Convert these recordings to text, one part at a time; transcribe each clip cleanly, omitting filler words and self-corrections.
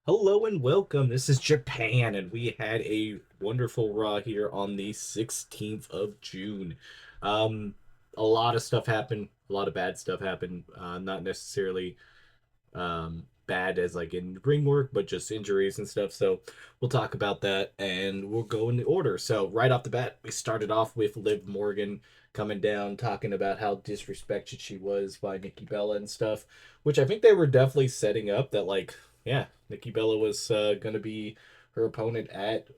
Hello and welcome. This is Japan, and we had a wonderful Raw here on the 16th of June. Um, a lot of stuff happened, a lot of bad stuff happened. Not necessarily bad as like in ring work, but just injuries and stuff. So we'll talk about that and we'll go in the order. So right off the bat, we started off with Liv Morgan coming down, talking about how disrespected she was by Nikki Bella and stuff, which I think they were definitely setting up that like, yeah, Nikki Bella was gonna be her opponent at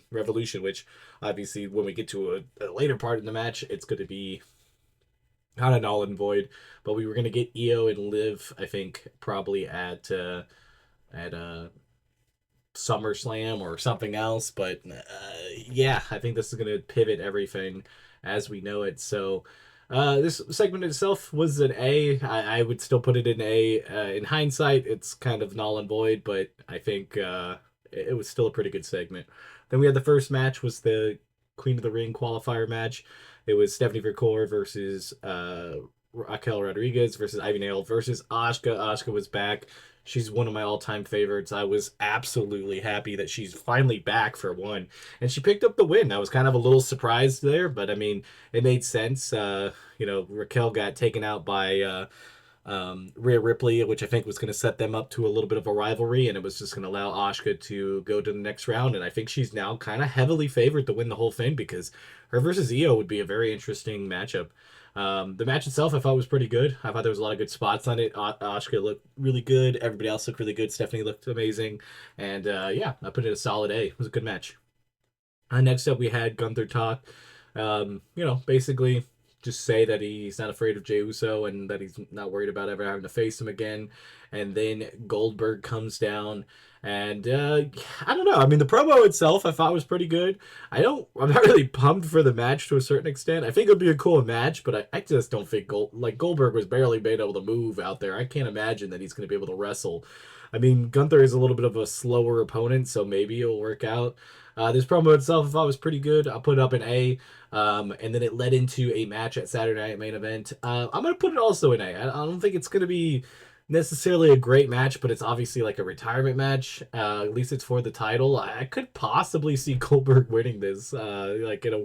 Revolution, which obviously when we get to a later part in the match, it's going to be kind of null and void. But we were going to get Io and Liv, I think, probably at SummerSlam or something else. But yeah, I think this is going to pivot everything as we know it. So this segment itself was an A. I would still put it in A. In hindsight, it's kind of null and void, but I think it was still a pretty good segment. Then we had the first match was the Queen of the Ring qualifier match. It was Stephanie Vercor versus Raquel Rodriguez versus Ivy Nail versus Asuka. Asuka was back. She's one of my all-time favorites. I was absolutely happy that she's finally back for one, and she picked up the win. I was kind of a little surprised there, but I mean, it made sense. Raquel got taken out by Rhea Ripley, which I think was going to set them up to a little bit of a rivalry, and it was just going to allow Asuka to go to the next round. And I think she's now kind of heavily favored to win the whole thing because her versus Io would be a very interesting matchup. The match itself, I thought was pretty good. I thought there was a lot of good spots on it. Asuka looked really good. Everybody else looked really good. Stephanie looked amazing, and yeah, I put it a solid A. It was a good match. Next up, we had Gunther talk. Basically just say that he's not afraid of Jey Uso and that he's not worried about ever having to face him again. And then Goldberg comes down, and I don't know. I mean, the promo itself I thought was pretty good. I'm not really pumped for the match to a certain extent. I think it would be a cool match, but I just don't think Goldberg was barely being able to move out there. I can't imagine that he's going to be able to wrestle. I mean, Gunther is a little bit of a slower opponent, so maybe it'll work out. This promo itself, I thought was pretty good. I'll put it up in A. And then it led into a match at Saturday Night Main Event. I'm gonna put it also in A. I don't think it's gonna be necessarily a great match, but it's obviously like a retirement match. At least it's for the title. I could possibly see Goldberg winning this, like in a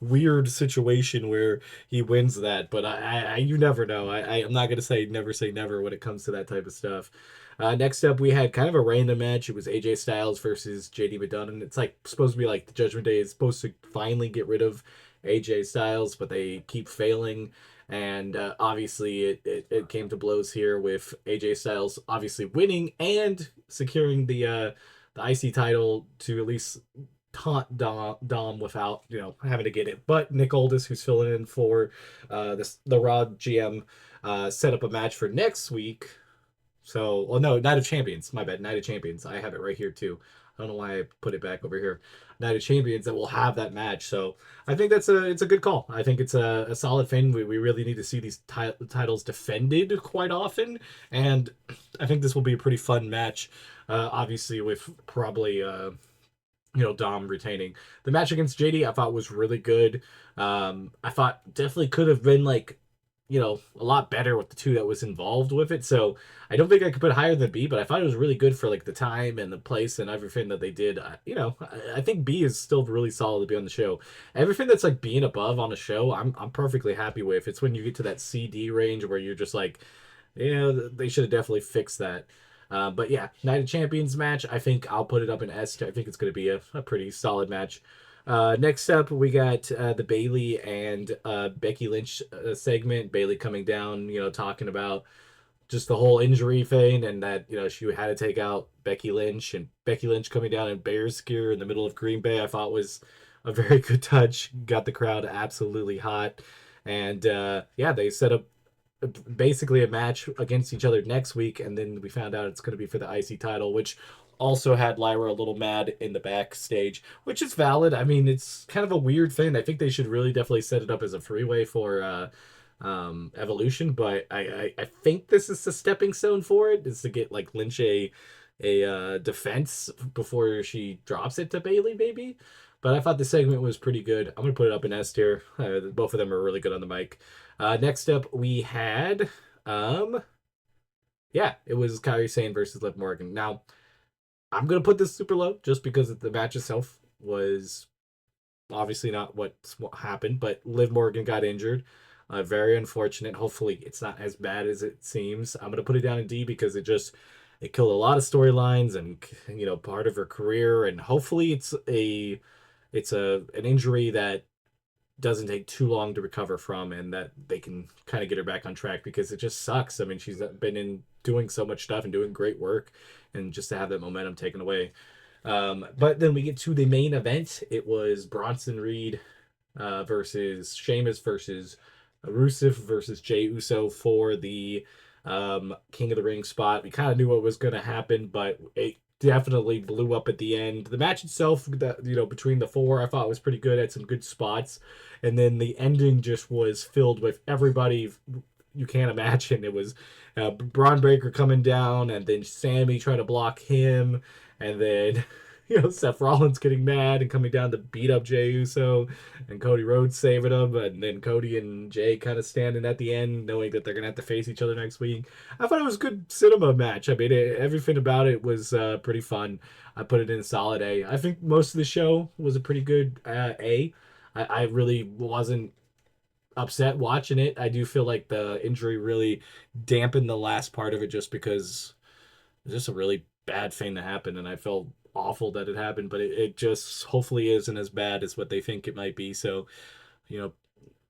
weird situation where he wins that. But you never know. I'm not gonna say never when it comes to that type of stuff. Next up, we had kind of a random match. It was AJ Styles versus JD McDonough. It's like supposed to be like the Judgment Day is supposed to finally get rid of AJ Styles, but they keep failing. And obviously, it came to blows here with AJ Styles obviously winning and securing the IC title to at least taunt Dom without having to get it. But Nick Aldis, who's filling in for the Raw GM, set up a match for next week. So, well, no, Night of Champions. My bad. Night of Champions. I have it right here too. I don't know why I put it back over here. Night of Champions that will have that match. So I think it's a good call. I think it's a solid thing. We really need to see these titles defended quite often, and I think this will be a pretty fun match. Obviously, with probably Dom retaining the match against JD. I thought was really good. I thought definitely could have been like a lot better with the two that was involved with it. So I don't think I could put higher than B, but I thought it was really good for like the time and the place and everything that they did. I think B is still really solid to be on the show. Everything that's like being above on a show, I'm perfectly happy with. It's when you get to that CD range where you're just like, yeah, they should have definitely fixed that. But yeah, Night of Champions match. I think I'll put it up in S. I think it's going to be a pretty solid match. Next up, we got the Bailey and Becky Lynch segment. Bailey coming down, talking about just the whole injury thing and that, she had to take out Becky Lynch and Becky Lynch coming down in Bears gear in the middle of Green Bay, I thought was a very good touch. Got the crowd absolutely hot. And yeah, they set up basically a match against each other next week, and then we found out it's going to be for the IC title, which also had Lyra a little mad in the backstage, which is valid. I mean, it's kind of a weird thing. I think they should really definitely set it up as a freeway for Evolution, but I think this is the stepping stone for it, is to get like Lynch a defense before she drops it to Bailey, maybe. But I thought the segment was pretty good. I'm gonna put it up in S tier. Both of them are really good on the mic. Next up, we had um, Yeah, it was Kairi Sane versus Liv Morgan. Now, I'm gonna put this super low just because the match itself was obviously not what happened, but Liv Morgan got injured. Very unfortunate. Hopefully, it's not as bad as it seems. I'm gonna put it down in D because it killed a lot of storylines and part of her career. And hopefully, it's a an injury that doesn't take too long to recover from, and that they can kind of get her back on track because it just sucks. I mean, she's been in doing so much stuff and doing great work, and just to have that momentum taken away. But then we get to the main event. It was Bronson Reed versus Sheamus versus Rusev versus Jey Uso for the King of the Ring spot. We kind of knew what was going to happen, but it definitely blew up at the end. The match itself, between the four, I thought was pretty good. Had some good spots, and then the ending just was filled with everybody you can't imagine. It was Braun Breaker coming down, and then Sammy trying to block him, and then Seth Rollins getting mad and coming down to beat up Jey Uso, and Cody Rhodes saving him, and then Cody and Jay kind of standing at the end, knowing that they're gonna have to face each other next week. I thought it was a good cinema match. I mean, everything about it was pretty fun. I put it in a solid A. I think most of the show was a pretty good A. I really wasn't upset watching it. I do feel like the injury really dampened the last part of it just because it's just a really bad thing to happen, and I felt awful that it happened, but it just hopefully isn't as bad as what they think it might be. So, you know,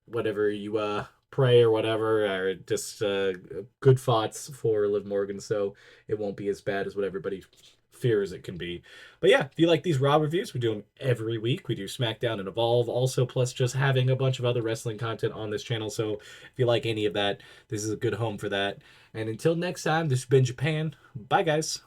whatever you pray or whatever, or just good thoughts for Liv Morgan, so it won't be as bad as what everybody fears it can be. But yeah, if you like these Raw reviews, we do them every week. We do SmackDown and Evolve also, plus just having a bunch of other wrestling content on this channel. So if you like any of that, this is a good home for that. And until next time, this has been Japan. Bye, guys.